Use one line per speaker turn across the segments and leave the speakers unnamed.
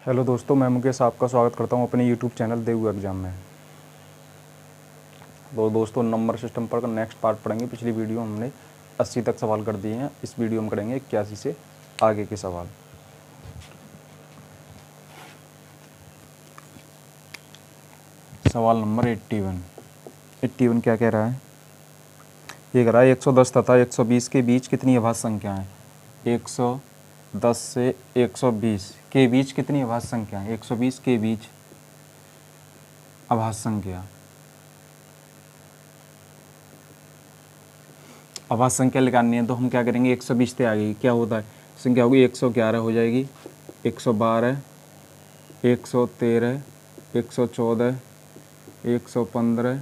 Hello दोस्तों, मैं मुकेश आपका स्वागत करता हूं अपने यूट्यूब चैनल देव एग्जाम में। तो दोस्तों, नंबर सिस्टम पर नेक्स्ट पार्ट पढ़ेंगे। पिछली वीडियो हमने 80 तक सवाल कर दिए हैं। इस वीडियो में करेंगे 81 से आगे के सवाल। सवाल नंबर 81 क्या कह रहा है? ये कह रहा है 110 तथा 120 के बीच कितनी अभाज्य संख्या है? 110 से 120 के बीच कितनी अभाज्य संख्या है? 120 के बीच अभाज्य संख्या। अभाज्य संख्या निकालनी है तो हम क्या करेंगे? 120 से आगे क्या होता है? संख्या होगी 111 हो जाएगी, 112, 113, 114, 115,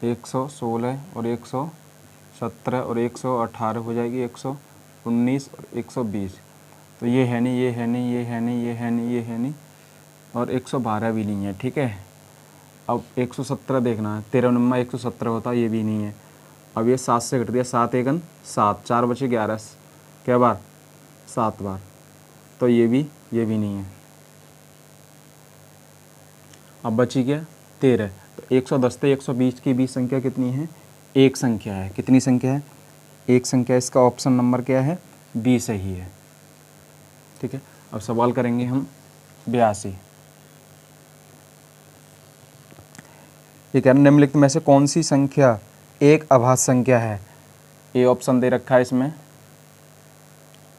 116 और 117 और 118 हो जाएगी, 119 और 120। तो ये है नहीं, ये है नहीं, ये है नहीं, ये है नहीं, ये है नहीं और 112 भी नहीं है। ठीक है, अब 117 देखना है। 13 नंबर 117 होता है, ये भी नहीं है। अब ये 7 से कट दिया, 7 एकन 7, 4 बचे 11, क्या बार? 7 बार। तो ये भी नहीं है। अब बची क्या? 13। तो 110 से 120 के बीच संख्या कितनी है? एक संख्या है। कितनी संख्या है? एक संख्या। इसका ऑप्शन नंबर क्या है? बी सही है। ठीक है, अब सवाल करेंगे हम 82। ये कह रहे निम्नलिखित में से कौन सी संख्या एक अभाज्य संख्या है? ए ऑप्शन दे रखा है इसमें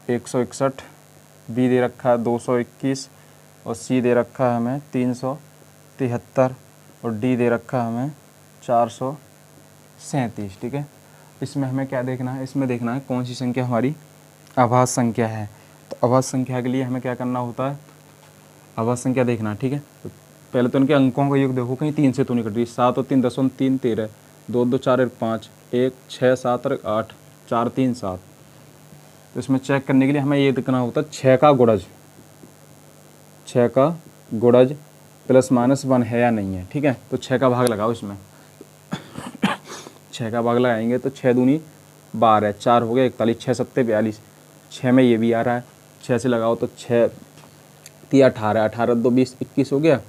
161, बी दे रखा है 221 और सी दे रखा है हमें 373 और डी दे रखा है हमें 437। ठीक है, इसमें हमें क्या देखना है? इसमें देखना है कौन सी संख्या हमारी अभाज्य संख्या है। तो अभाज्य संख्या के लिए हमें क्या करना होता है? अभाज्य संख्या देखना है। ठीक है, तो पहले तो उनके अंकों का योग देखो, कहीं 3 से तो नहीं कट रही। 7 और 3 10 और 3 13, 2 2 4 1 5, 1 6 7 और 8, 4 3 7। तो इसमें चेक करने के लिए हमें ये देखना होता है 6 का गुणज, 6 का गुणज प्लस माइनस 1 है या नहीं है। ठीक है, तो 6 का भाग लगाओ इसमें। 6 का भाग लगाएंगे तो 6 दूनी 12, 4 हो गया 41, 6 सत्ते 42, 6 में ये भी आ रहा है। 6 से लगाओ तो 6 3 18, 18 2 20 21 हो गया,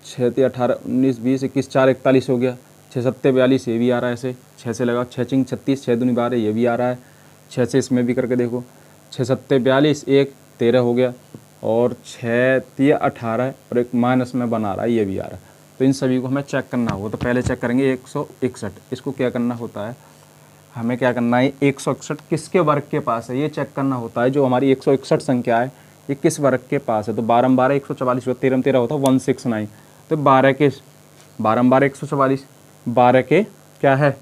6 3 18 19 20 21 4 41 हो गया, 6 सत्ते 42, ये भी आ रहा है ऐसे। 6 से लगाओ, 6 चिंग 36, 6 दूनी 12, ये भी आ रहा है। 6 से इसमें भी करके देखो, 6 सत्ते 42, 1 13 हो गया और 6 3 18 और एक माइनस में बना रहा है, ये भी आ रहा है। तो इन सभी को हमें चेक करना होगा। तो पहले चेक करेंगे 161। इसको क्या करना होता है? हमें क्या करना है? 161 किसके वर्ग के पास है ये चेक करना होता है। जो हमारी 161 संख्या है ये किस वर्ग के पास है? तो 12 12 144 होता, 13 13 होता 169। तो 12 के 12 12 144, 12 के क्या है?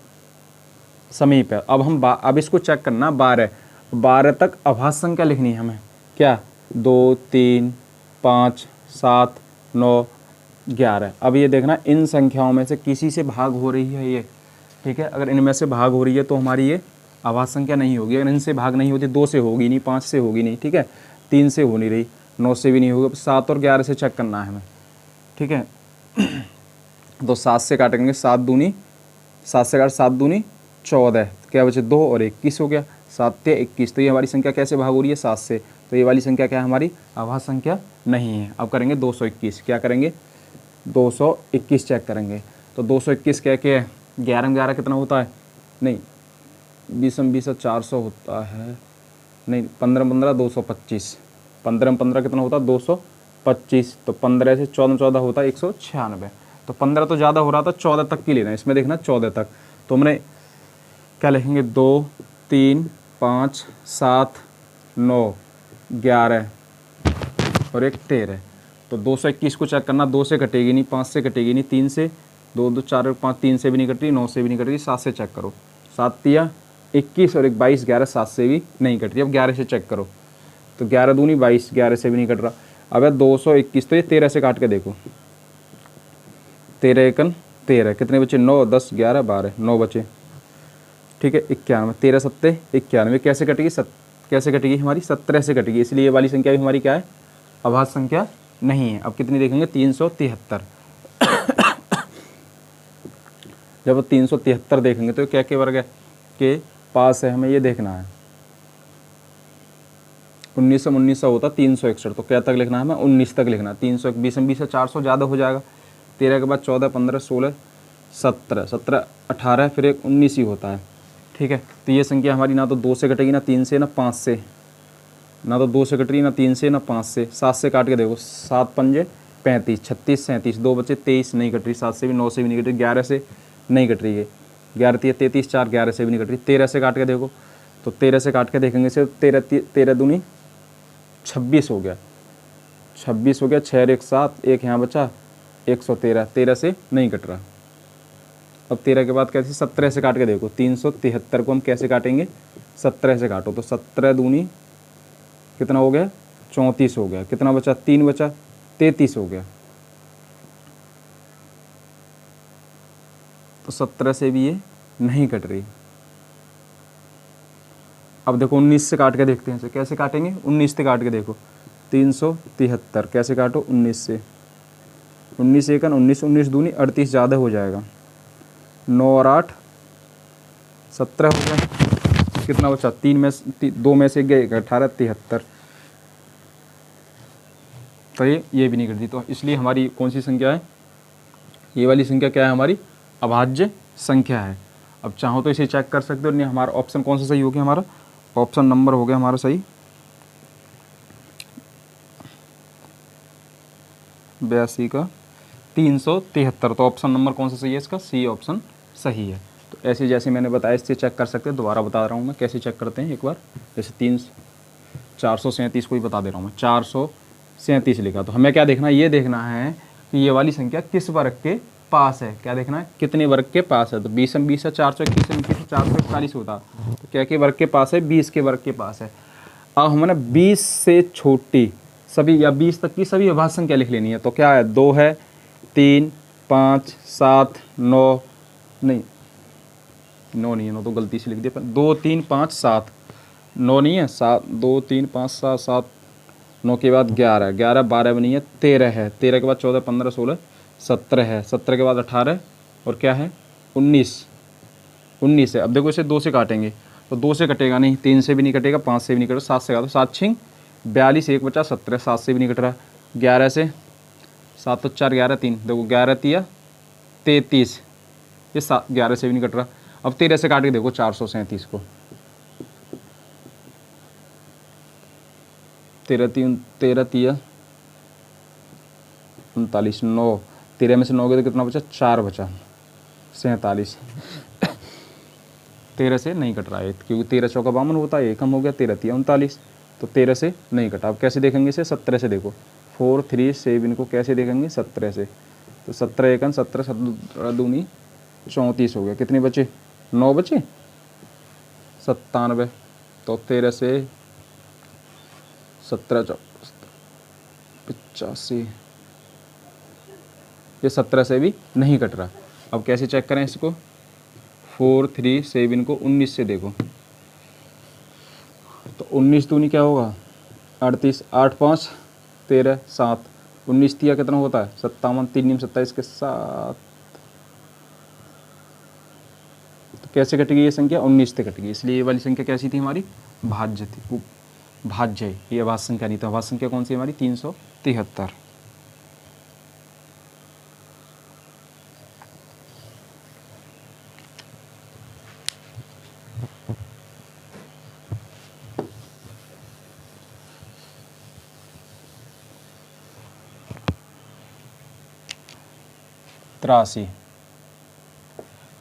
समीप है। अब हम अब इसको चेक करना। 12 तक अभाज्य संख्या लिखनी है हमें। क्या? 2 3 5 7 9 11। अब ये देखना इन संख्याओं में से किसी से भाग हो रही है ये। ठीक है, अगर इनमें से भाग हो रही है तो हमारी ये अभाज्य संख्या नहीं होगी। अगर इनसे भाग नहीं होती, 2 से होगी नहीं, 5 से होगी नहीं। ठीक है, 3 से हो नहीं रही, 9 से भी नहीं होगी। 7 और 11 से चेक करना है हमें। ठीक है, तो 7 से काटेंगे, 7 दूनी 7 से काट 7 दूनी 14, क्या बचे 2 और 21 हो गया, 7 ते 21। तो ये हमारी संख्या कैसे भाग हो रही है? 7 से। तो ये वाली संख्या क्या है? हमारी अभाज्य संख्या नहीं है। अब करेंगे 221। क्या करेंगे? 221 चेक करेंगे। तो 221 क्या क्या है? 11 में 11 कितना होता है? नहीं, 20 में 20 400 होता है। नहीं, 15 में 15 225, 15 में 15 कितना होता है? 225। तो 15 से 14 में 14 होता है 196। तो 15 तो ज़्यादा हो रहा था, 14 तक की लेना है। इसमें देखना 14 तक। तो हमने क्या लिखेंगे? 2 3 5 7 9 11 और एक 13। तो 221 को चेक करना। 2 से कटेगी नहीं, 5 से कटेगी नहीं, 3 से 2 2 4 5, 3 से भी नहीं कट रही, 9 से भी नहीं कट रही, 7 से चेक करो। 7 तिया 21 और एक 22 11, 7 से भी नहीं कट रही। अब 11 से चेक करो। तो 11 दूनी 22, 11 से भी नहीं कट रहा। अब है 221। तो ये 13 से काट के देखो, 13 एकन 13, कितने बचे? 9 10 11 12, 9 बचे। ठीक है, 91, 13 सत्ते 91। कैसे कटेगी? कैसे कटेगी? हमारी 17 से कटेगी। इसलिए ये वाली संख्या भी हमारी क्या है? अभाज्य संख्या नहीं है। अब कितनी देखेंगे? 373। जब 373 देखेंगे तो क्या के वर्ग है के पास है, हमें ये देखना है। 19 से 19 होता 361, तो क्या तक लिखना है हमें, 19 तक लिखना है। 320 में 20 से 400 ज़्यादा हो जाएगा। 13 के बाद 14, 15, 16, 17, 17, 18, फिर एक 19 ही होता है। ठीक है, तो ये संख्या हमारी ना तो 2 से कटेगी, ना 3 से, ना 5 से, ना तो 2 से कट रही, ना 3 से, ना 5 से। 7 से काट के देखो, 7 पंजे 35, 36, 37, 2 बचे 23, नहीं कट रही। 7 से भी, 9 से भी नहीं कट रही, 11 से नहीं कट रही है, 11 3 33, 4, 11 से भी नहीं कट रही। 13 से काट के देखो, तो 13 से काट के देखेंगे से 13 दूनी 26 हो गया, 26 हो गया। 6 और 1 7, एक यहाँ बचा 113, 13 से नहीं कट रहा। अब 13 के बाद कैसे, 17 से काट के देखो, 373 को हम कैसे काटेंगे, 17 से काटो, तो 17 दूनी कितना हो गया, 34 हो गया। कितना बचा, 3 बचा, 33 हो गया। तो 17 से भी ये नहीं कट रही। अब देखो 19 से काट के देखते हैं, इसे कैसे काटेंगे, 19 से काट के देखो, 373 कैसे काटो, 19 से, 19 एकन 19, 19 दूनी 38, ज़्यादा हो जाएगा। 9 और 8 17 हो गया। कितना बचा, 3 में 2 में से गए 18, 73। तो ये भी नहीं करती। तो इसलिए हमारी कौन सी संख्या है, ये वाली संख्या क्या है, हमारी अभाज्य संख्या है। अब चाहो तो इसे चेक कर सकते हो। नहीं, हमारा ऑप्शन कौन सा सही हो गया, हमारा ऑप्शन नंबर हो गया हमारा सही 82 का 373। तो ऑप्शन नंबर कौन सा सही है इसका, सी ऑप्शन सही है। तो ऐसे जैसे मैंने बताया इससे चेक कर सकते हैं। दोबारा बता रहा हूँ मैं कैसे चेक करते हैं एक बार। जैसे 437 को ही बता दे रहा हूँ मैं, 437 लिखा, तो हमें क्या देखना है, ये देखना है कि ये वाली संख्या किस वर्ग के पास है। क्या देखना है, कितने वर्ग के पास है। तो 20 में 20 है, 421 में 21, 441 होता। तो क्या के वर्ग के पास है, 20 के वर्ग के पास है। अब हमें 20 से छोटी सभी या 20 तक की सभी अभाज्य संख्या लिख लेनी है। तो क्या है, 2 है, 3, 5, 7, 9, नहीं 9 नहीं है, 9 तो गलती से लिख दिया, 2, 3, 5, 7, 9 नहीं है, 7, 2, 3, 5, 7, 7, 9 के बाद 11, 11, 12 में नहीं है, 13 है, 13 के बाद 14, 15, 16, 17 है, 17 के बाद 18 और क्या है 19, 19 है। अब देखो इसे 2 से काटेंगे, तो 2 से कटेगा नहीं, 3 से भी नहीं कटेगा, 5 से भी नहीं कटेगा, 7 से काटो, 7 छिंग 42, 1 बचा 17, 7 से भी नहीं कट रहा। 11 से 7 तो 4, 11 3, देखो 11 तिया 33, ये 11 से भी नहीं कट रहा। अब 13 से काट के देखो 437 को, 13 तिया 39, 9, 13 में से 9 गए तो कितना बचा, 4 बचा, 47। 13 से नहीं कट रहा है क्योंकि 13 चौका 52 होता है, 1 कम हो गया, 13 तिया 39, तो 13 से नहीं कटा। अब कैसे देखेंगे इसे, 17 से देखो, 4 3 7 को कैसे देखेंगे, 17 से। तो 17 एकन 17, 17 दूनी 34 हो गया। कितने बचे, 9 बचे, 97। तो 13 से 17 85, ये 17 से भी नहीं कट रहा। अब कैसे चेक करें इसको, 4 3 7 को 19 से देखो, तो 19 दूनी क्या होगा 38, 8 5 13 7, 19 तिया कितना होता है 57, 3 नीम 27 के साथ। तो कैसे कटेगी ये संख्या, 19 से कटेगी। इसलिए ये वाली संख्या कैसी थी हमारी, भाज्य थी, भाज्य है, ये अभाज्य संख्या नहीं। तो अभाज्य संख्या कौन सी हमारी 373।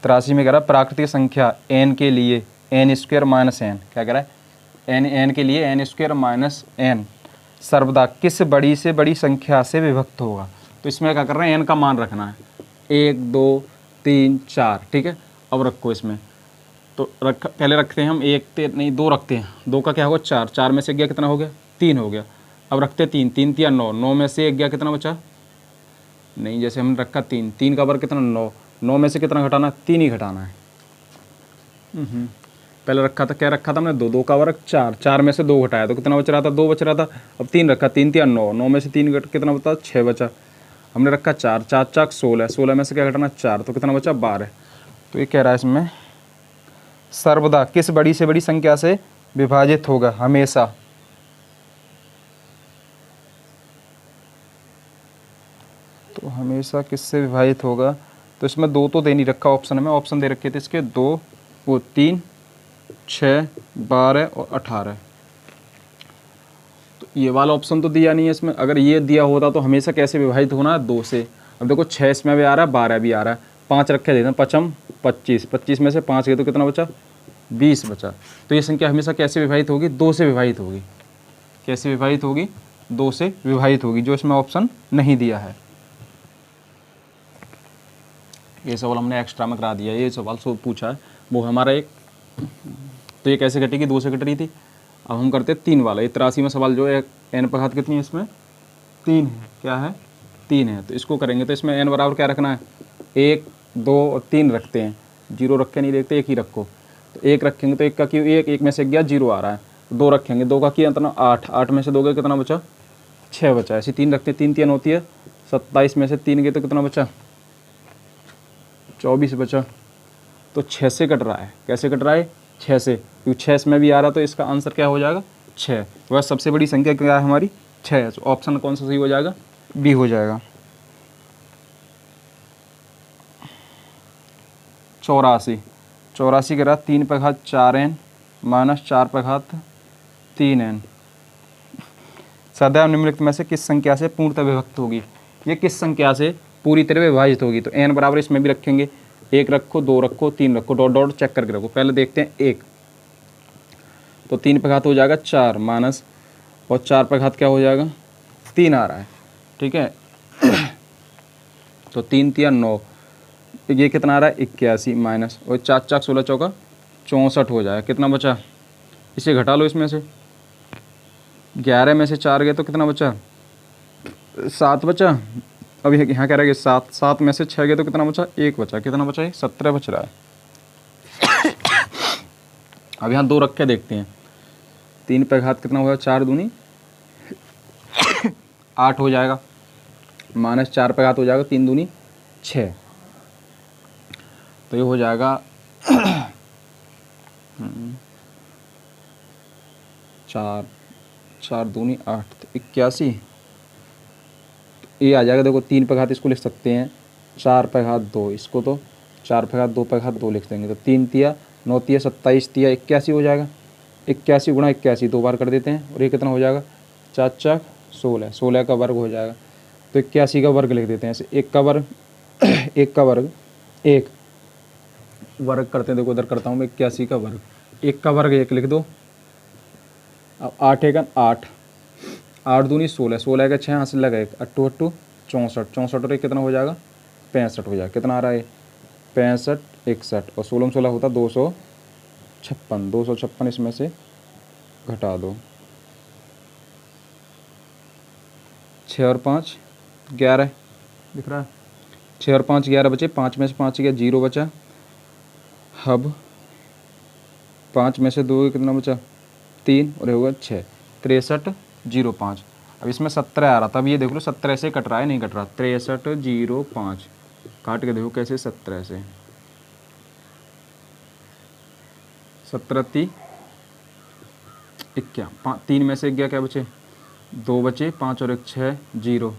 तिरासी में कह रहा है प्राकृतिक संख्या n के लिए n² माइनस n, क्या कह रहा है n के लिए n² माइनस n सर्वदा किस बड़ी से बड़ी संख्या से विभक्त होगा। तो इसमें क्या कर रहे हैं, n का मान रखना है, 1 2 3 4, ठीक है। अब रखो इसमें, तो पहले रखते हैं हम 1 नहीं 2 रखते हैं, 2 का क्या होगा 4, 4 में से गया कितना हो गया 3 हो गया। अब रखते 3, 3 तिया 9, 9 में से 1 गया कितना बचा, नहीं जैसे हमने रखा 3, 3 का वर्ग कितना 9, 9 में से कितना घटाना, 3 ही घटाना है। पहले रखा था, क्या रखा था हमने 2, 2 का वर्ग 4, 4 में से 2 घटाया तो कितना बच रहा था, 2 बच रहा था। अब 3 रखा, 3 तिया 9, 9 में से 3 कितना बचा 6 बचा। हमने रखा 4, 4 चाक 16, 16 में से क्या घटाना 4, तो कितना बचा 12। तो ये कह रहा है इसमें सर्वदा किस बड़ी से बड़ी संख्या से विभाजित होगा, हमेशा तो हमेशा किससे विभाजित होगा, तो इसमें 2 तो दे नहीं रखा ऑप्शन में, ऑप्शन दे रखे थे इसके 2, वो 3, 6, 12 और 18। तो ये वाला ऑप्शन तो दिया नहीं है इसमें, अगर ये दिया होता तो हमेशा कैसे विभाजित होना है, 2 से। अब देखो 6 इसमें भी आ रहा है, 12 भी आ रहा है, 5 रखे देते हैं, 5 25, 25 में से 5 गए तो कितना बचा, 20 बचा। तो ये संख्या हमेशा कैसे विभाजित होगी, 2 से विभाजित होगी। कैसे विभाजित होगी, 2 से विभाजित होगी, जो इसमें ऑप्शन नहीं दिया है। ये सवाल हमने एक्स्ट्रा में करा दिया, ये सवाल पूछा है वो हमारा एक। तो ये कैसे घटेगी, 2 से घट रही थी। अब हम करते हैं 3 वाला। ये 83 में सवाल जो है n पर घात कितनी है, इसमें 3 है। क्या है, 3 है। तो इसको करेंगे तो इसमें n बराबर क्या रखना है, 1, 2 और 3 रखते हैं, 0 रख के नहीं देखते, 1 ही रखो। तो 1 रखेंगे तो 1 का क्यों, 1 में से गया 0 आ रहा है। 2 रखेंगे, 2 का किया कितना 8, 8 में से 2 गए कितना बचा, 6 बचा। ऐसी 3 रखते हैं, 3 3 होती है 27 में से 3 गए तो कितना बचा, 24 बचा। तो 6 से कट रहा है। कैसे कट रहा है, 6 से, क्योंकि 6 इसमें भी आ रहा तो इसका आंसर क्या हो जाएगा, 6। वह सबसे बड़ी संख्या क्या है हमारी, 6 है। तो ऑप्शन कौन सा सही हो जाएगा, बी हो जाएगा। 84, 84 करा 3 पर घात 4n माइनस 4 पर घात 3n सदैव निम्नलिखित में से किस संख्या से पूर्णतः विभक्त होगी। ये किस संख्या से पूरी तरह विभाजित होगी। तो n बराबर इसमें भी रखेंगे, 1 रखो, 2 रखो, 3 रखो, डॉट डॉट चेक करके रखो। पहले देखते हैं 1, तो 3 पर घात हो जाएगा 4 माइनस, और 4 पर घात क्या हो जाएगा, 3 आ रहा है, ठीक है। तो 3 3 9, ये कितना आ रहा है 81 माइनस, और 4 4 16 चौका 64 हो जाएगा। कितना बचा, इसे घटा लो इसमें से, 11 में से 4 गए तो कितना बचा, 7 बचा। अब यहाँ कह रहा है कि 7, 7 में से 6 गए तो कितना बचा, 1 बचा। कितना बचा है, 17 बच रहा है। अब यहाँ 2 रख के देखते हैं, 3 पे घात कितना होगा, 4 दूनी 8 हो जाएगा, माइनस 4 पे घात हो जाएगा 3 दूनी 6। तो ये हो जाएगा 4, 4 दूनी 8, तो 81। ये आ जाएगा, देखो 3 पे घात इसको लिख सकते हैं 4 पे घात 2, इसको तो 4 पे घात 2 पे घात 2 लिख देंगे। तो 3 तिया 9 तिया 27 तिया 81 हो जाएगा। 81 गुणा 81 2 बार कर देते हैं, और ये कितना हो जाएगा, 4 4 16, 16 का वर्ग हो जाएगा। तो 81 का वर्ग लिख देते हैं ऐसे, 1 का वर्ग 1 का वर्ग 1 वर्ग करते हैं, देखो उधर करता हूँ मैं, 81 का वर्ग, 1 का वर्ग 1 लिख दो। अब 8 1 8, 8 दूनी 16, 16 का 6 यहाँ से लगा 1, 8 8 64, 64 और 1 कितना हो जाएगा, 65 हो जाएगा। कितना आ रहा है, 65 61, और 16 में 16 होता 256, 256 इसमें से घटा दो। 6 और 5 11 दिख रहा है, 6 और 5 11 बचे, 5 में से 5 गया 0 बचा। अब 5 में से 2 कितना बचा, 3, और होगा 6, 63 05। अब इसमें 17 आ रहा था, अब ये देख लो 17 से कट रहा है, नहीं कट रहा, 63 05 काट के देखो कैसे, 17 से 17 ती 51, 3 में से 1 क्या बचे, 2 बचे, 5 और 1 6 0,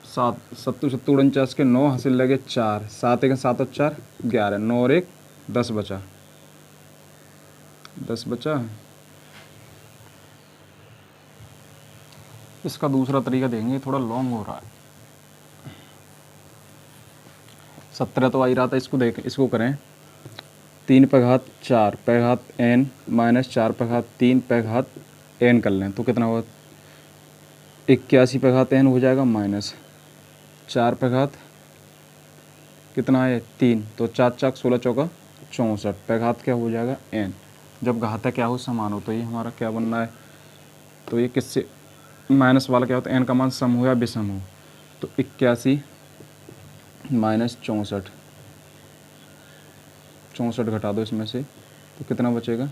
7 7 7 49 के 9 हासिल लगे 4, 7 1 7 और 4 11, 9 और 1 10 बचा, 10 बचा। इसका दूसरा तरीका देंगे, थोड़ा लॉन्ग हो रहा है। 17 तो आ ही रहा था, इसको देखें, इसको करें 3 पे घात 4 पे घात n माइनस 4 पे घात 3 पे घात n कर लें तो कितना होगा, 81 पे घात n हो जाएगा माइनस 4 पे घात कितना है 3, तो 4 4 16 चौका 64 पे घात क्या हो जाएगा n। जब घाता क्या हो समान हो तो ये हमारा क्या बनना है, तो ये किससे माइनस वाला क्या होता है, n का मान सम हो या विषम हो। तो 81 माइनस 64, 64 घटा दो इसमें से तो कितना बचेगा,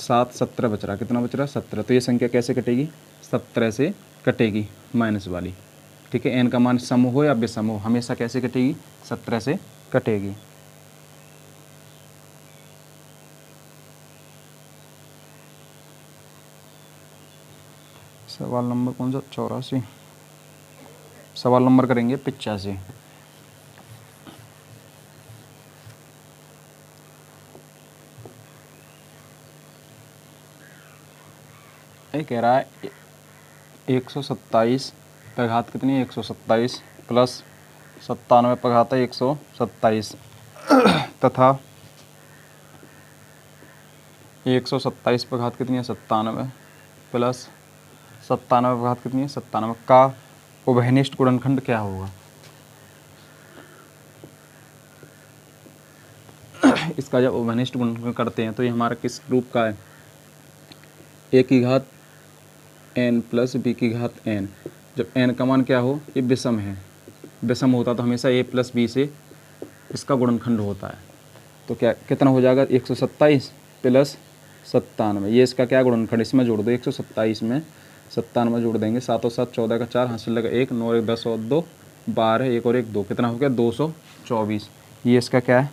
7 17 बच रहा, कितना बच रहा 17। तो ये संख्या कैसे कटेगी, 17 से कटेगी माइनस वाली। ठीक है, एन का मान सम हो या विषम हो, हमेशा कैसे कटेगी, 17 से कटेगी। सवाल नंबर कौन सा, 84। सवाल नंबर करेंगे 85। ये कह रहा है 127 पे घात कितनी है, 127 प्लस 97 पे घात है 127 तथा 127 पे घात कितनी है 97 प्लस 97 पे घात कितनी है 97 का उभयनिष्ठ गुणनखंड क्या होगा। इसका जब उभयनिष्ठ गुणनखंड करते हैं तो ये हमारा किस रूप का है, ए की घात n प्लस बी की घात n। जब n का मान क्या हो, ये विषम है, विषम होता तो हमेशा a प्लस बी से इसका गुणनखंड होता है। तो क्या कितना हो जाएगा, 127 प्लस 97, ये इसका क्या गुणनखंड, इसमें जोड़ दो, 127 में 97 जोड़ देंगे, 7 और 7 14 का 4, हासिल लगा 1, 9 और 1 10 और 2 12, 1 और 1 2, कितना हो गया 224। ये इसका क्या है,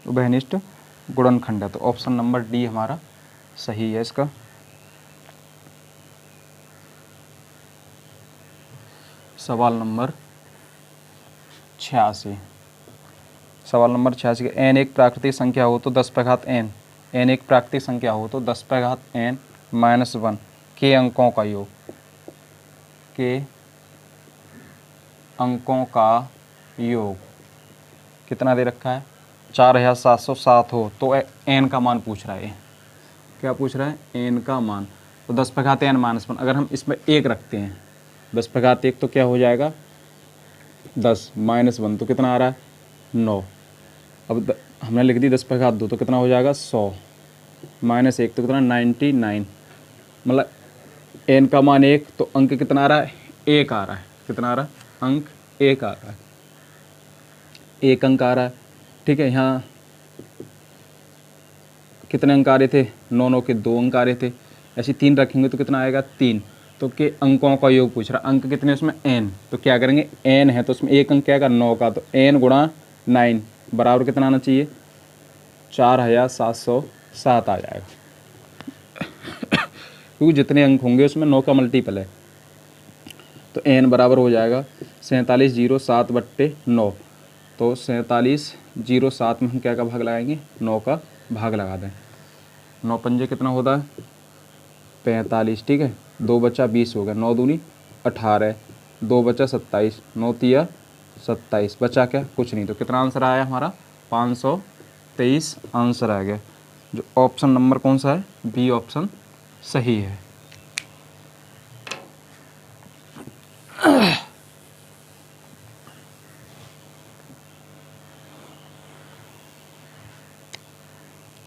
उभयनिष्ठ गुणनखंड है। तो ऑप्शन नंबर डी हमारा सही है इसका। सवाल नंबर 86। सवाल नंबर 86 n एक प्राकृतिक संख्या हो तो 10 पे घात n, n एक प्राकृतिक संख्या हो तो 10 पे घात n माइनस 1 के अंकों का योग, के अंकों का योग कितना दे रखा है, 4707 हो तो n का मान पूछ रहा है। क्या पूछ रहा है, n का मान। तो 10 पे घात n माइनस 1, अगर हम इसमें 1 रखते हैं, 10 पे घात 1 तो क्या हो जाएगा 10 माइनस 1 तो कितना आ रहा है 9। अब हमने लिख दी 10 पे घात 2 तो कितना हो जाएगा 100 माइनस 1 तो कितना 99। मतलब n का मान 1 तो अंक कितना आ रहा है, 1 आ रहा है, कितना आ रहा है, अंक 1 आ रहा है, 1 अंक आ रहा है। ठीक है, यहाँ कितने अंक आ रहे थे, 9 9 के 2 अंक आ रहे थे, ऐसे 3 रखेंगे तो कितना आएगा 3। तो के अंकों का योग पूछ रहा, अंक कितने उसमें n, तो क्या करेंगे n है तो उसमें एक अंक क्या आएगा 9 का, तो n गुणा 9 बराबर कितना आना चाहिए 4707 आ जाएगा, क्योंकि जितने अंक होंगे उसमें 9 का मल्टीपल है। तो n बराबर हो जाएगा 4707 बट्टे 9। तो 4707 में हम क्या का भाग लगाएंगे, 9 का भाग लगा दें। 9 पंजे कितना होता है 45। ठीक है, 2 बचा 20 हो गया, 9 दूनी 18, 2 बचा 27, 9 तिया 27, बचा क्या कुछ नहीं। तो कितना आंसर आया हमारा 523 आंसर आ गया। जो ऑप्शन नंबर कौन सा है, बी ऑप्शन सही है।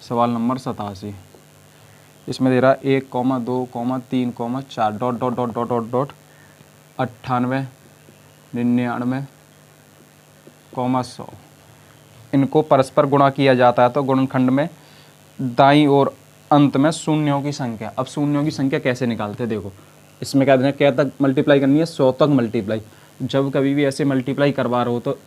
सवाल नंबर 87। इसमें दे रहा है 1, 2, 3, 4 dot dot dot dot dot dot 98, 99, 100 इनको परस्पर गुणा किया जाता है तो गुणनखंड में दाईं ओर अंत में शून्यों की संख्या। अब शून्यों की संख्या कैसे निकालते हैं, देखो इसमें क्या देना, क्या तक मल्टीप्लाई करनी है 100 तक मल्टीप्लाई। जब कभी भी ऐसे मल्टीप्लाई करवा रहे हो तो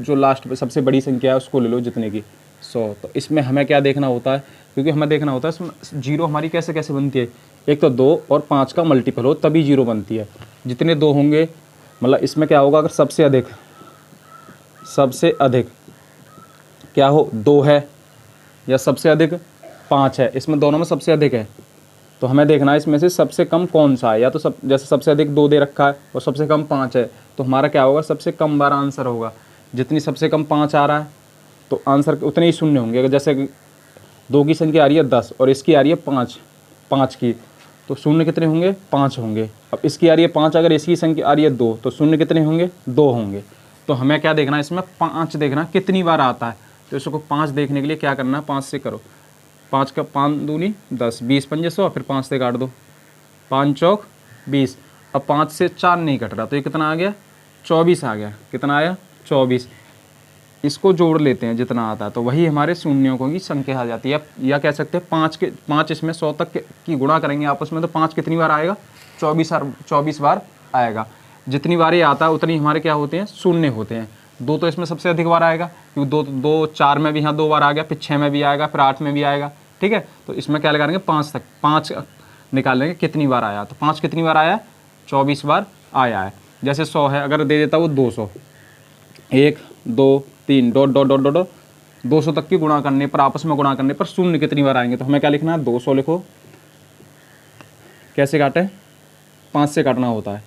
जो लास्ट पे सबसे बड़ी संख्या है उसको ले लो जितने की 100। तो इसमें हमें क्या देखना होता है, क्योंकि हमें देखना होता है इसमें जीरो हमारी कैसे कैसे बनती है, एक तो 2 और 5 का मल्टीपल हो तभी जीरो बनती है। जितने 2 होंगे, मतलब इसमें क्या होगा, अगर सबसे अधिक क्या हो 2 है या सबसे अधिक 5 है, इसमें दोनों में सबसे अधिक है तो हमें देखना है इसमें से सबसे कम कौन सा है। या तो जैसे सबसे अधिक 2 दे रखा है और सबसे कम 5 है तो हमारा क्या होगा, सबसे कम बार आंसर होगा। जितनी सबसे कम 5 आ रहा है तो आंसर उतने ही शून्य होंगे। अगर जैसे 2 की संख्या आ रही है 10 और इसकी आ रही है 5 की, तो शून्य कितने होंगे 5 होंगे। अब इसकी आ रही है 5, अगर इसकी संख्या आ रही है 2 तो शून्य कितने होंगे 2 होंगे। तो हमें क्या देखना है, इसमें 5 देखना कितनी बार आता है। तो इसको 5 देखने के लिए क्या करना है, 5 से करो, 5 का 5 दूनी 10, 20 पंजे 100, फिर 5 से काट दो, 5 चौक 20। अब 5 से 4 नहीं कट रहा तो ये कितना आ गया 24 आ गया, कितना आया 24। इसको जोड़ लेते हैं जितना आता है, तो वही हमारे शून्यों की संख्या आ जाती है। या कह सकते हैं 5 इसमें 100 तक की गुणा करेंगे आपस में, तो 5 कितनी बार आएगा, 24 बार आएगा। जितनी बार ये आता है उतनी हमारे क्या होते हैं, शून्य होते हैं। 2 तो इसमें सबसे अधिक बार आएगा, क्योंकि 2 4 में भी यहाँ 2 बार आ गया, फिर 6 में भी आएगा, फिर 8 में भी आएगा, ठीक है। तो इसमें क्या लगाएंगे, 5 तक, 5 निकाल लेंगे कितनी बार आया, तो 5 कितनी बार आया, 24 बार आया है। जैसे 100 है, अगर दे देता वो 200, 1 2 3 डॉट डॉट डॉट डॉट 200 तक की गुणा करने पर, आपस में गुणा करने पर शून्य कितनी बार आएंगे, तो हमें क्या लिखना है, 200 लिखो। कैसे काटें, 5 से काटना होता है,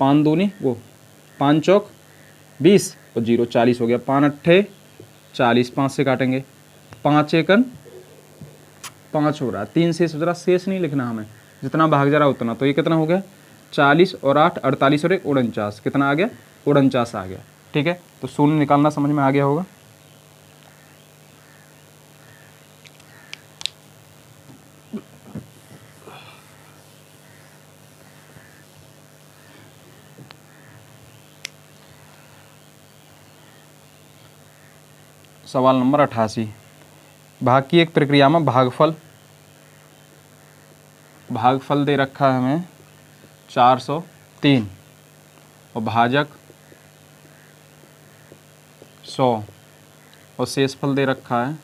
5 दूनी वो 5 चौक 20 और 0 40 हो गया, 5 अट्ठे 40, 5 से काटेंगे, 5 एकन 5 हो रहा है, 3 शेष हो रहा, शेष नहीं लिखना हमें, जितना भाग जा रहा उतना। तो ये कितना हो गया, 40 और 8 48 और 1 49, कितना आ गया, 49 आ गया, ठीक है। तो शून्य निकालना समझ में आ गया होगा। सवाल नंबर 88, भाग की एक प्रक्रिया में भागफल दे रखा है हमें 403 और भाजक 100 और शेषफल दे रखा है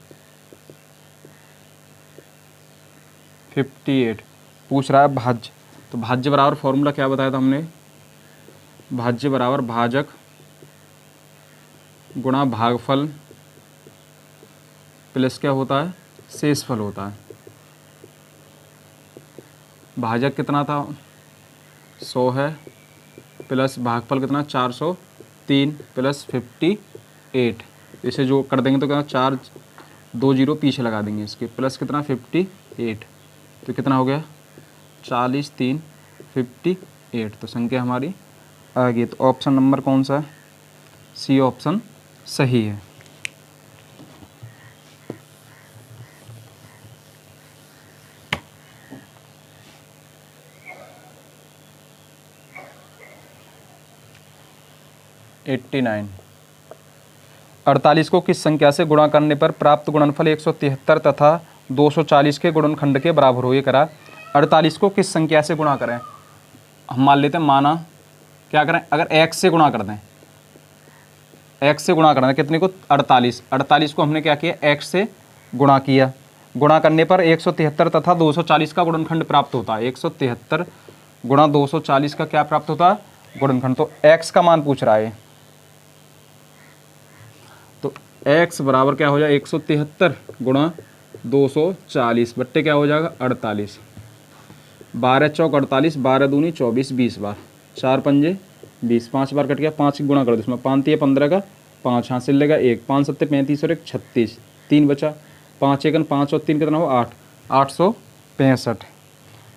58। पूछ रहा है भाज्य, तो भाज्य बराबर फॉर्मूला क्या बताया था हमने, भाज्य बराबर भाजक गुणा भागफल प्लस क्या होता है, शेषफल होता है। भाजक कितना था, 100 है, प्लस भागफल कितना 403 प्लस 58, इसे जो कर देंगे तो कितना 4 2 0 पीछे लगा देंगे इसके, प्लस कितना 58, तो कितना हो गया 40 3 58। तो संख्या हमारी आ गई। तो ऑप्शन नंबर कौन सा है, सी ऑप्शन सही है। एट्टी 48 को किस संख्या से गुणा करने पर प्राप्त गुणनफल 173 तथा 240 के गुणनखंड के बराबर हो। ये करा 48 को किस संख्या से गुणा करें, हम मान लेते हैं, माना क्या करें, अगर x से गुणा कर दें, x से गुणा कर दें कितने को 48 को हमने क्या किया, x से गुणा किया, गुणा करने पर 173 तथा 240 का गुणनखंड प्राप्त होता है। 173 गुणा 240 का क्या प्राप्त होता है, गुणनखंड। तो x का मान पूछ रहा है, तो x बराबर क्या हो जाए 173 गुणा 240 बट्टे क्या हो जाएगा 48, 12 चौक 48, 12 दूनी 24, 20 बार, 4 पंजे 20, 5 बार कट गया, 5 की गुणा कर दो इसमें, 5 3 15 का 5 हासिल लेगा 1, 5 7 35 और 1 36, 3 बचा, 5 1 5 और 3 कितना हो 8, 865।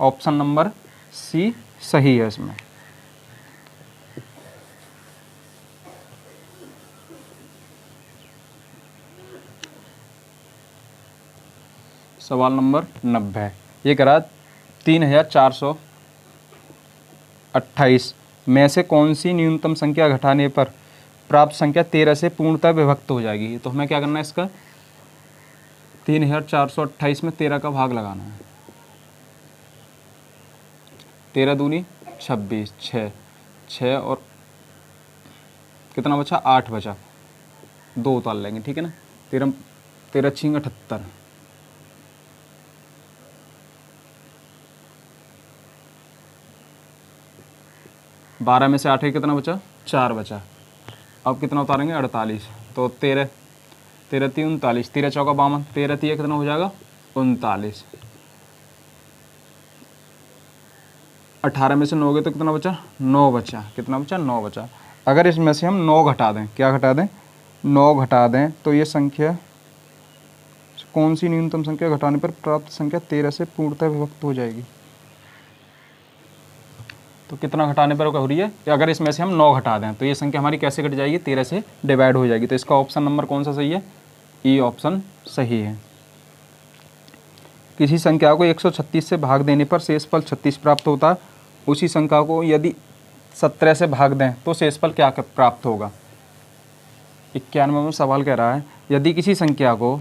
ऑप्शन नंबर सी सही है इसमें। सवाल नंबर 90, ये करा 3428 में से कौन सी न्यूनतम संख्या घटाने पर प्राप्त संख्या 13 से पूर्णतः विभक्त हो जाएगी। तो हमें क्या करना है, इसका 3428 में 13 का भाग लगाना है, 13 दूनी 26, 6 और कितना बचा 8 बचा, 2 उतार लेंगे, ठीक है ना, 13 6 78, 12 में से 8 कितना बचा 4 बचा, अब कितना उतारेंगे 48, तो 13 3 39, 13 चौका 52, 13 3 कितना हो जाएगा 39, 18 में से 9 गए तो कितना बचा 9 बचा, कितना बचा 9 बचा। अगर इसमें से हम 9 घटा दें, क्या घटा दें 9 घटा दें, तो ये संख्या कौन सी न्यूनतम संख्या घटाने पर प्राप्त संख्या 13 से पूर्णतः विभक्त हो जाएगी। तो कितना घटाने पर हो रही है, कि अगर इसमें से हम 9 घटा दें तो ये संख्या हमारी कैसे घट जाएगी, 13 से डिवाइड हो जाएगी। तो इसका ऑप्शन नंबर कौन सा सही है, ई ऑप्शन सही है। किसी संख्या को 136 से भाग देने पर शेषफल 36 प्राप्त होता है, उसी संख्या को यदि 17 से भाग दें तो शेषफल क्या प्राप्त होगा। 91वां सवाल कह रहा है यदि किसी संख्या को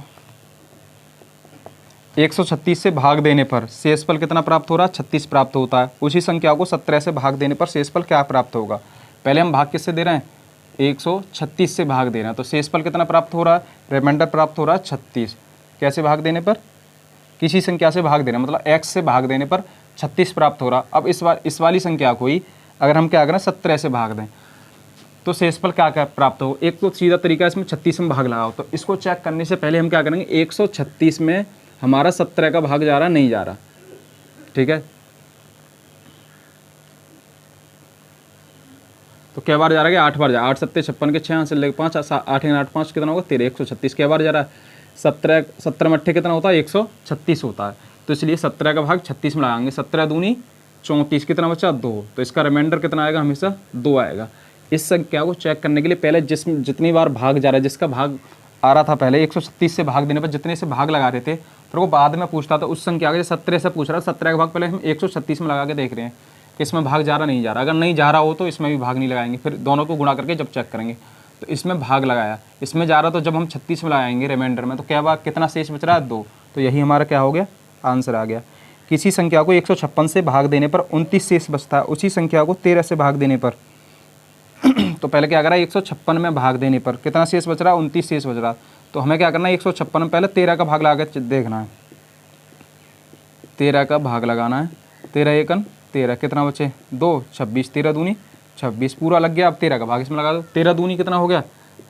136 से भाग देने पर शेषफल कितना प्राप्त हो रहा है, 36 प्राप्त होता है। उसी संख्या को 17 से भाग देने पर शेषफल क्या प्राप्त होगा। पहले हम भाग किससे दे रहे हैं, 136 से भाग दे रहे हैं, तो शेषफल कितना प्राप्त हो रहा है, रिमाइंडर प्राप्त हो रहा है 36। कैसे भाग देने पर, किसी संख्या से भाग देना, मतलब x से भाग देने पर 36 प्राप्त हो रहा। अब इस वाली संख्या को ही अगर हम क्या करें 17 से भाग दें तो शेषफल क्या क्या प्राप्त हो। एक तो सीधा तरीका इसमें 36 में भाग लगाओ, तो इसको चेक करने से पहले हम क्या करेंगे, 136 में हमारा 17 का भाग जा रहा नहीं जा रहा, ठीक है। तो क्या बार जा रहा है, 8 बार जा, 8 7 56 के 6 यहाँ से लेकर 5, 8 8 5 कितना होगा 13, 136 क्या बार जा रहा है। 17 में 8 कितना होता है, 136 होता है। तो इसलिए 17 का भाग 36 में लगाएंगे, 17 दूनी 34, कितना बचा 2, तो इसका रिमाइंडर कितना आएगा, हमेशा 2 आएगा। इस संख्या को चेक करने के लिए पहले जितनी बार भाग जा रहा है, जिसका भाग आ रहा था पहले 136 से भाग देने पर जितने से भाग लगा रहे थे, फिर वो बाद में पूछता था उस संख्या के 17 से पूछ रहा है, 17 का भाग पहले हम 136 में लगा के देख रहे हैं इसमें भाग जा रहा नहीं जा रहा। अगर नहीं जा रहा हो तो इसमें भी भाग नहीं लगाएंगे, फिर दोनों को गुणा करके जब चेक करेंगे तो इसमें भाग लगाया, इसमें जा रहा तो जब हम 36 में लगाएंगे रिमाइंडर में, तो क्या भाग कितना शेष बच रहा है, 2। तो यही हमारा क्या हो गया, आंसर आ गया। किसी संख्या को 156 से भाग देने पर 29 शेष बचता है, उसी संख्या को 13 से भाग देने पर तो पहले क्या करा, 156 में भाग देने पर कितना शेष बच रहा है, 29 शेष बच रहा। तो हमें क्या करना है, 156 में पहले 13 का भाग लगा के देखना है, 13 का भाग लगाना है, 13 एकन 13, कितना बचे 2, 26, 13 दूनी 26 पूरा लग गया। अब 13 का भाग इसमें लगा दो, 13 दूनी कितना हो गया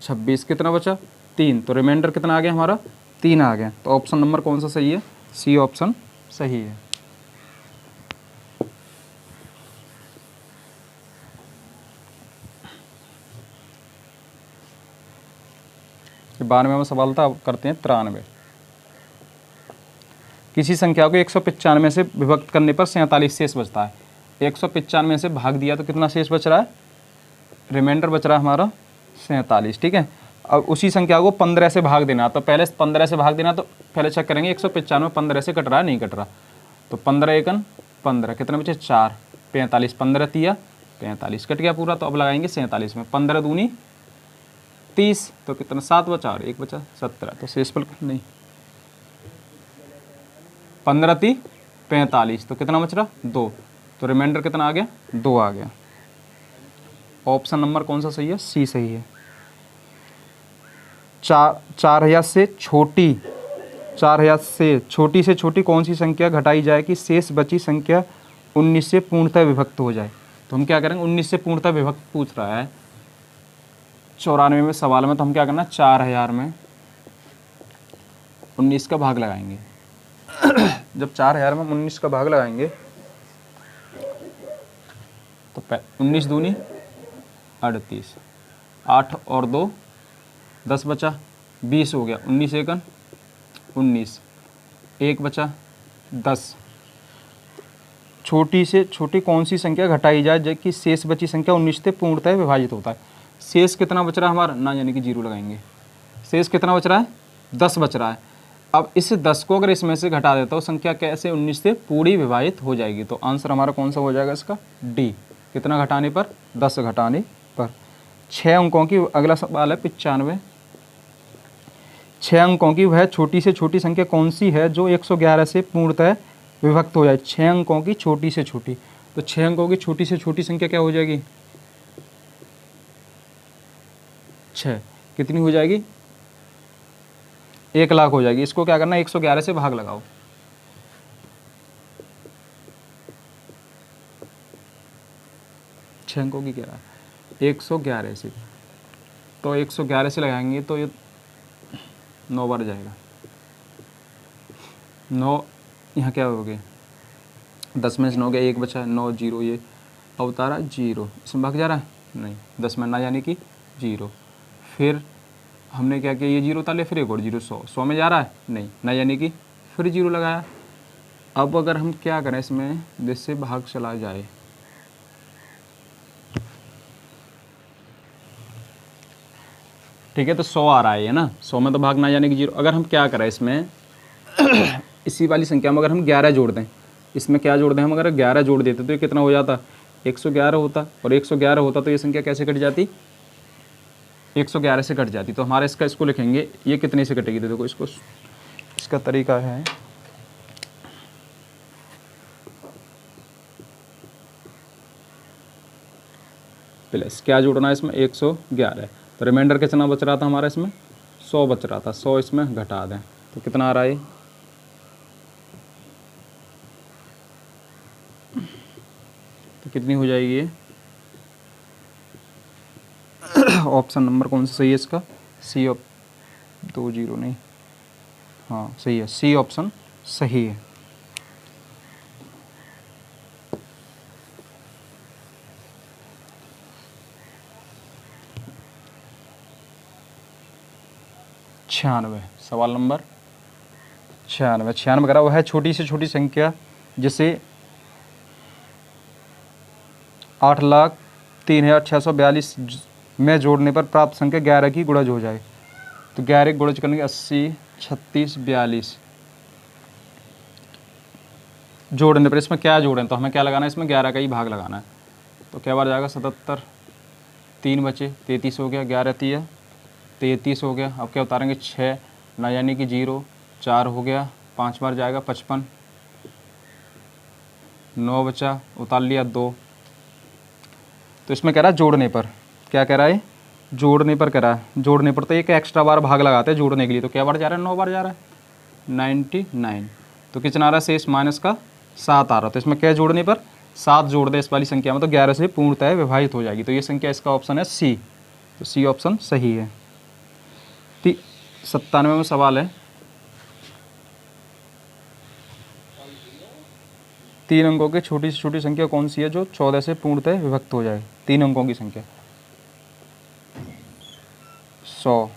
26, कितना बचा 3, तो रिमाइंडर कितना आ गया हमारा 3 आ गया। तो ऑप्शन नंबर कौन सा सही है, सी ऑप्शन सही है। ये 92वां सवाल था, अब करते हैं 93। किसी संख्या को 195 से विभक्त करने पर 47 शेष बचता है। 195 से भाग दिया तो कितना शेष बच रहा है, रिमाइंडर बच रहा है हमारा 47, ठीक है। अब उसी संख्या को 15 से भाग देना, तो पहले 15 से भाग देना, तो पहले चेक करेंगे 195 15 से कट रहा है नहीं कट रहा, तो 15 एकन 15, कितने बचे 4, 45, 15 तिया 45, कट गया पूरा। तो अब लगाएंगे 47 में, 15 दूनी 30, तो कितना 7 बचा और 1 बचा 17, तो शेषफल नहीं, 15 × 3 = 45, तो कितना बच रहा 2, तो रिमाइंडर कितना आ गया 2 आ गया। ऑप्शन नंबर कौन सा सही है, सी सही है। 4000 से छोटी से छोटी कौन सी संख्या घटाई जाए कि शेष बची संख्या 19 से पूर्णतः विभक्त हो जाए। तो हम क्या करेंगे, 19 से पूर्णतः विभक्त पूछ रहा है 94वें सवाल में, तो हम क्या करना, 4000 में 19 का भाग लगाएंगे। जब 4000 में 19 का भाग लगाएंगे तो 19 दूनी 38, 8 और 2 10 बचा, 20 हो गया, 19 एकन 19, 1 बचा 10। छोटी से छोटी कौन सी संख्या घटाई जाए जबकि शेष बची संख्या 19 से पूर्णतः विभाजित होता है। शेष कितना बच रहा है हमारा, ना यानी कि 0 लगाएंगे। शेष कितना बच रहा है, 10 बच रहा है। अब इस 10 को अगर इसमें से घटा देता हूँ, संख्या कैसे 19 से पूरी विभाजित हो जाएगी। तो आंसर हमारा कौन सा हो जाएगा इसका, डी। कितना घटाने पर, 10 घटाने पर। 6 अंकों की, अगला सवाल है 95। 6 अंकों की वह छोटी से छोटी संख्या कौन सी है जो 111 से पूर्णतः विभक्त हो जाए। 6 अंकों की छोटी से छोटी, तो 6 अंकों की छोटी से छोटी संख्या क्या हो जाएगी, 6, कितनी हो जाएगी 1 लाख हो जाएगी। इसको क्या करना है, 111 से भाग लगाओ। छः अंकों की क्या है, 111 से, तो 111 से लगाएंगे तो ये 9 बार जाएगा। 9 यहाँ क्या हो गया, 10 में से 9 गया, 1 बचा, 9 0, ये अवतारा 0, इसमें भाग जा रहा है नहीं, 10 में ना यानी कि 0। फिर हमने क्या किया, ये 0 ताले, फिर एक और 0, 100 में जा रहा है नहीं, ना यानी कि फिर 0 लगाया। अब अगर हम क्या करें इसमें, जिससे भाग चला जाए, ठीक है, तो 100 आ रहा है ना, 100 में तो भाग ना यानी कि 0। अगर हम क्या करें इसमें इसी वाली संख्या में अगर हम 11 जोड़ दें, इसमें क्या जोड़ दें हम, अगर 11 जोड़ देते तो ये कितना हो जाता, 111 होता, और 111 होता तो ये संख्या कैसे कट जाती, 111 से कट जाती, तो हमारा इसको लिखेंगे, ये कितने से कटेगी, तो देखो इसको, इसका तरीका है प्लस क्या जोड़ना है इसमें 111, तो रिमाइंडर कितना बच रहा था हमारा इसमें 100 बच रहा था, 100 इसमें घटा दें तो कितना आ रहा है, तो कितनी हो जाएगी ये ऑप्शन नंबर कौन सा सही है इसका, सी 20 नहीं, हाँ सही है, सी ऑप्शन सही है। छियानवे, सवाल नंबर 96, 96 करा वह है छोटी से छोटी संख्या जिसे 8,03,642 में जोड़ने पर प्राप्त संख्या 11 की गुणज हो जाए, तो 11 की गुणज करने के 80, 36, 42 जोड़ने पर इसमें क्या जोड़ें, तो हमें क्या लगाना है, इसमें 11 का ही भाग लगाना है, तो क्या बार जाएगा 77, 3 बचे 33 हो गया, 11 3 33 हो गया, अब क्या उतारेंगे 6 ना यानी कि 0, 4 हो गया, 5 बार जाएगा 55, 9 बचा, उतार लिया 2, तो इसमें कह रहा है जोड़ने पर, क्या कह रहा है जोड़ने पर कह रहा है, जोड़ने पर तो एक एक्स्ट्रा बार भाग लगाते हैं जोड़ने के लिए, तो क्या बार जा रहा है 9 बार जा रहा है 99, तो कितना आ रहा है शेष माइनस का 7 आ रहा है, तो इसमें क्या जोड़ने पर 7 जोड़ दे इस वाली संख्या में, तो 11 से पूर्णतः विभाजित हो जाएगी, तो ये संख्या इसका ऑप्शन है सी, तो सी ऑप्शन सही है। 97 में सवाल है, 3 अंकों की छोटी से छोटी संख्या कौन सी है जो 14 से पूर्णतः विभक्त हो जाए, 3 अंकों की संख्या 100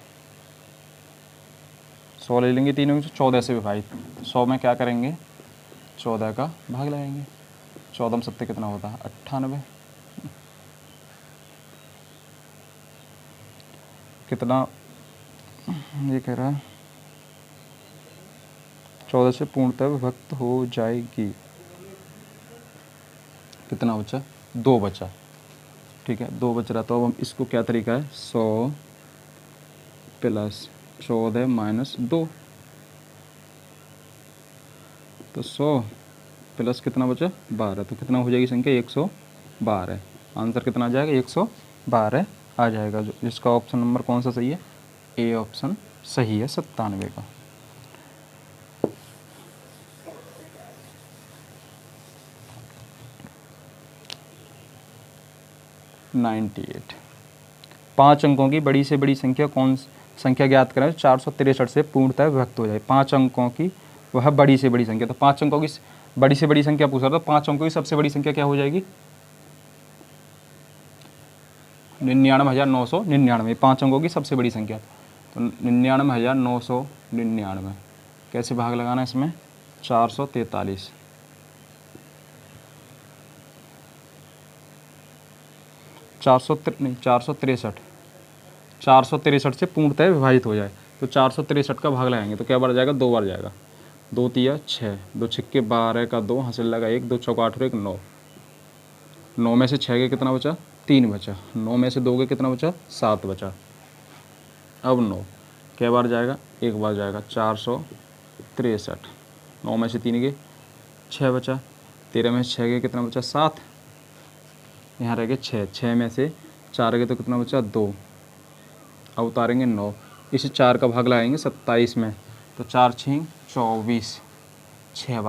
ले लेंगे, 3 अंक 14 से विभाजित, 100 में क्या करेंगे 14 का भाग लगाएंगे, 14 में 7 कितना होता है 98, कितना ये कह रहा है 14 से पूर्णतः विभक्त हो जाएगी, कितना बचा 2 बचा, ठीक है 2 बच रहा, तो अब हम इसको क्या तरीका है 100 प्लस 14 माइनस 2, तो 100 प्लस कितना बचा 12, तो कितना हो जाएगी संख्या 112, आंसर कितना आ जाएगा 112 आ जाएगा, जो जिसका ऑप्शन नंबर कौन सा सही है, ए ऑप्शन सही है 97 का। $98, 5 अंकों की बड़ी से बड़ी संख्या कौन संख्या ज्ञात करें 463 से पूर्णतः विभक्त हो जाए, 5 अंकों की वह बड़ी से बड़ी संख्या, तो 5 अंकों की बड़ी से बड़ी संख्या पूछ रहा था, 5 अंकों की सबसे बड़ी संख्या क्या हो जाएगी 99,999, 5 अंकों की सबसे बड़ी संख्या, तो 99,999 कैसे भाग लगाना है इसमें 443, 463 से पूर्णतः विभाजित हो जाए, तो 463 का भाग लगाएंगे, तो क्या बार जाएगा 2 बार जाएगा, 2 तिया 6, 2 छक्के 12 का 2 हासिल लगा 1, 2 चौका 8 और 1 9, 9 में से 6 के कितना बचा 3 बचा, 9 में से 2 के कितना बचा 7 बचा, अब 9 क्या बार जाएगा 1 बार जाएगा 463, 9 में से 3 के 6 बचा, 13 में से 6 के कितना बचा 7, यहाँ रह गए 6, 6 में से 4 के तो कितना बचा 2, अब उतारेंगे 9, इसे 4 का भाग लगाएंगे 27 में, तो 4 6 24, 6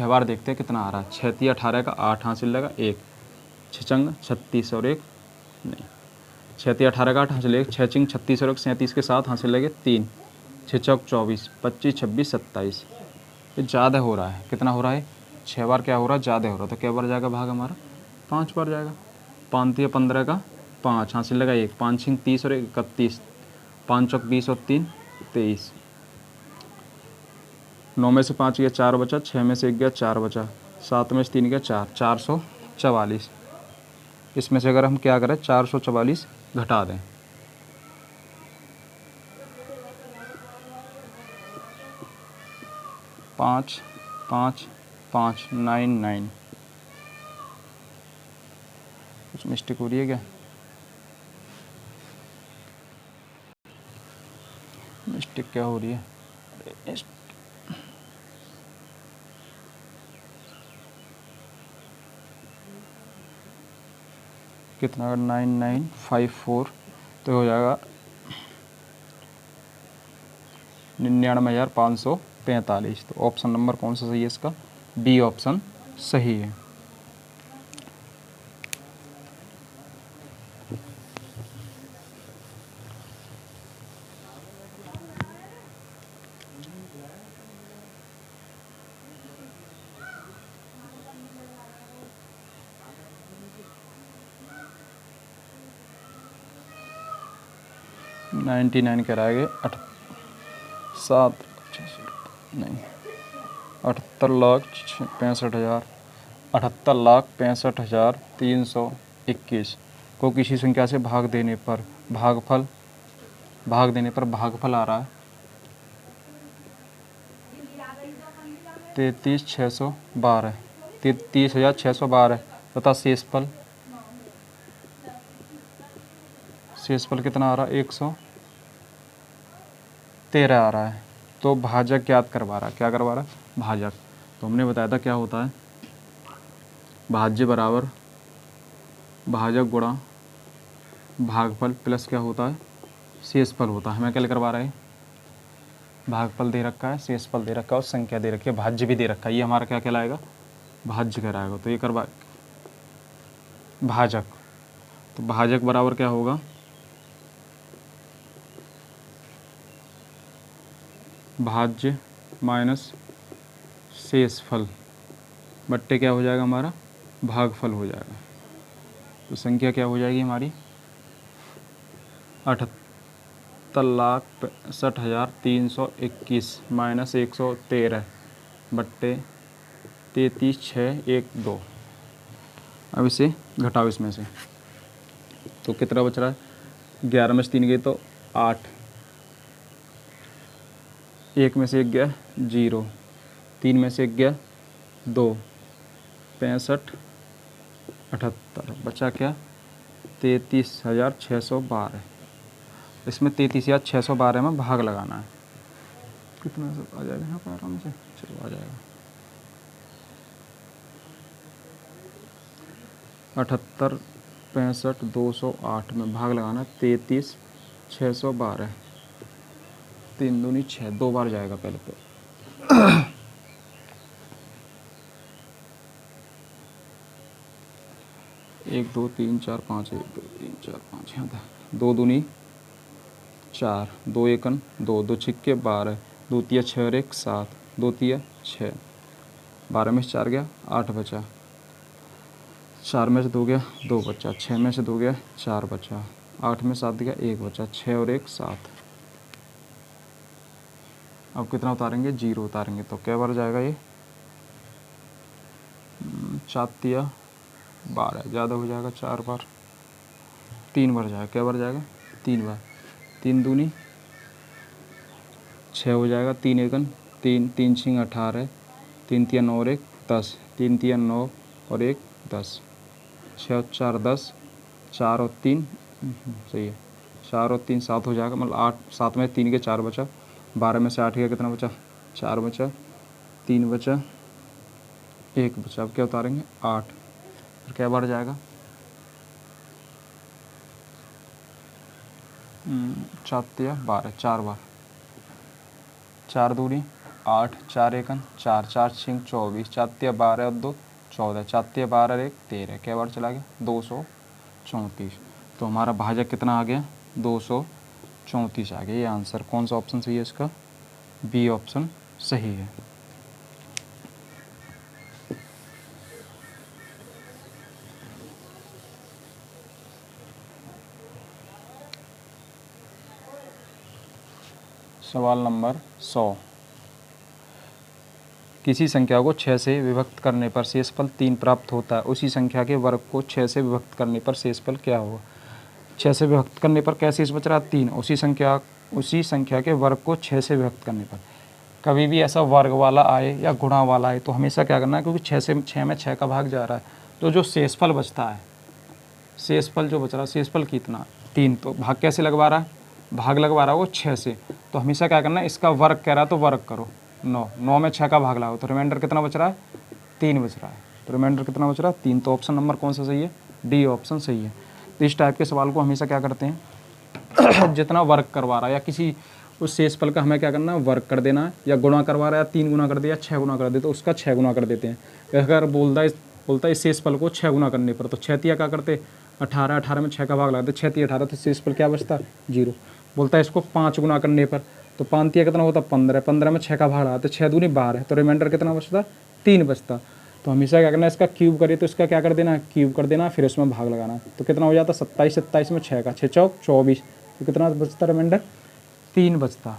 बार देखते हैं कितना आ रहा है, 6 3 18 का 8 हासिल लगा 1, 6 चंग 36 और 1 नहीं, 6 3 18 का 8 हासिल 1, 6 चिंग 36 और 1 37 के 7 हासिल लगे 3, 6 चौक 24, 25 26 27, ये ज़्यादा हो रहा है, कितना हो रहा है 6 बार क्या हो रहा है ज़्यादा हो रहा है, तो क्या बार जाएगा भाग हमारा 5 बार जाएगा, 5 3 15 का 5 हासिल लगा 1, 5 6 30 और 1 31, 5 चौक 20 और 3 23, 9 में से 5 गया 4 बचा, 6 में से 1 गया 4 बचा, 7 में से 3 गया 4, 444, इसमें से अगर हम क्या करें 444 घटा दें, पाँच 99, कुछ मिस्टेक हो रही है क्या, मिस्टेक क्या हो रही है? कितना? 9954 तो हो जाएगा 99,545। तो ऑप्शन नंबर कौन सा सही है इसका? बी ऑप्शन सही है। नाइन्टी नाइन कराएंगे 78,65,321 को किसी संख्या से भाग देने पर भागफल आ रहा है 33,612 तथा शेषफल कितना आ रहा है? 113 आ रहा है। तो भाजक ज्ञात करवा रहा है। क्या करवा रहा है? भाजक। तो हमने बताया था क्या होता है, भाज्य बराबर भाजक गुणा भागफल प्लस क्या होता है? शेषफल होता है। हमें क्या करवा रहा है? भागफल दे रखा है, शेषफल दे रखा है और संख्या दे रखी है, भाज्य भी दे रखा है। ये हमारा क्या कहलाएगा? भाज्य कहलाएगा। तो ये करवा भाजक। तो भाजक बराबर क्या होगा? भाज्य माइनस शेषफल बट्टे क्या हो जाएगा हमारा? भागफल हो जाएगा। तो संख्या क्या हो जाएगी हमारी? 78,65,321 माइनस 113 बट्टे 33,612। अब इसे घटाओ इसमें से। तो कितना बच रहा है? 11 में से 3 गए तो 8, 1 में से 1 गया 0, 3 में से 1 गया 2, 65, 78 बचा क्या? 33,612। इसमें 33,612 में भाग लगाना है। कितना सब आ जाएगा यहाँ पर आराम से? चलो आ जाएगा 78, 65, 208 में भाग लगाना 33,612। 3 दूनी 6, 2 बार जाएगा पहले पे। 1 2 3 4 5, 1 2 3 4 5 यहाँ था। 2 दूनी 4, 2 एकन 2, 2 छिक्के 12, 2 तिया 6 और 1 7, 2 तिया 6, 12 में से 4 गया 8 बचा, 4 में से 2 गया 2 बचा, 6 में से 2 गया 4 बचा, 8 में 7 गया 1 बचा, 6 और 1 7। अब कितना उतारेंगे? 0 उतारेंगे। तो क्या बार जाएगा ये? 7 तिया 12, ज़्यादा हो जाएगा 4 बार, 3 बार जाएगा। क्या बार जाएगा? 3 बार। 3 दूनी 6 हो जाएगा, 3 एकन 3, 3 छिंग 18, 3 तिया 9 और 1 10, 3 तिया 9 और 1 10, 6 और 4 10, 4 और 3 सही है, 4 और 3 7 हो जाएगा, मतलब 8, 7 में 3 के 4 बचा, 12 में से 8 गया कितना बचा? 4 बचा, 3 बचा, 1 बचा। अब क्या उतारेंगे? 8। फिर क्या बार जाएगा? 7 तिया 12, 4 बार, 4 दूनी 8, 4 एकन 4, 4 छिंग 24, 4 तिया 12 और 2 14, 4 तिया 12 और 1 13। क्या बार चला गया? 234। तो हमारा भाजक कितना आ गया? 234 आ गया। ये आंसर कौन सा ऑप्शन सही है इसका? बी ऑप्शन सही है। सवाल नंबर 100। किसी संख्या को 6 से विभक्त करने पर शेषफल 3 प्राप्त होता है। उसी संख्या के वर्ग को 6 से विभक्त करने पर शेषफल क्या होगा? 6 से विभक्त करने पर क्या शेष बच रहा है? 3। उसी संख्या के वर्ग को 6 से विभक्त करने पर कभी भी ऐसा वर्ग वाला आए या गुणा वाला आए तो हमेशा क्या करना है, क्योंकि 6 में 6 का भाग जा रहा है, तो जो शेषफल बचता है, शेषफल जो बच रहा है, शेषफल कितना? 3। तो भाग कैसे लगवा रहा है? भाग लगवा रहा हो 6 से, तो हमेशा क्या करना है, इसका वर्ग कह रहा है तो वर्ग करो। 9 में 6 का भाग लगाओ तो रिमाइंडर कितना बच रहा है, 3 बच रहा है। तो रिमाइंडर कितना बच रहा है, 3। तो ऑप्शन नंबर कौन सा सही है, डी ऑप्शन सही है। तो इस टाइप के सवाल को हमेशा क्या करते हैं जितना वर्ग करवा रहा है या किसी उस शेषफल का हमें क्या करना है, वर्ग कर देना है, या गुणा करवा रहा है 3 गुना कर दिया, 6 गुना कर दे तो उसका 6 गुना कर देते हैं। अगर बोलता है इस शेषफल को 6 गुना करने पर, तो 6 तिया क्या करते, 18, 18 में 6 का भाग लगाते, 6 तिया 18, तो शेषफल क्या बचता, 0। बोलता है इसको 5 गुना करने पर, तो 5 तिया कितना होता, 15, 15 में 6 का भाग लगाते, 6 दूनी 12, तो रिमाइंडर कितना बचता, 3 बचता। तो हमेशा क्या करना है, इसका क्यूब करिए तो इसका क्या कर देना, क्यूब कर देना, फिर उसमें भाग लगाना। तो कितना हो जाता, 27, 27 में 6 का 6 चौक 24, तो कितना बचता रिमाइंडर, 3 बचता।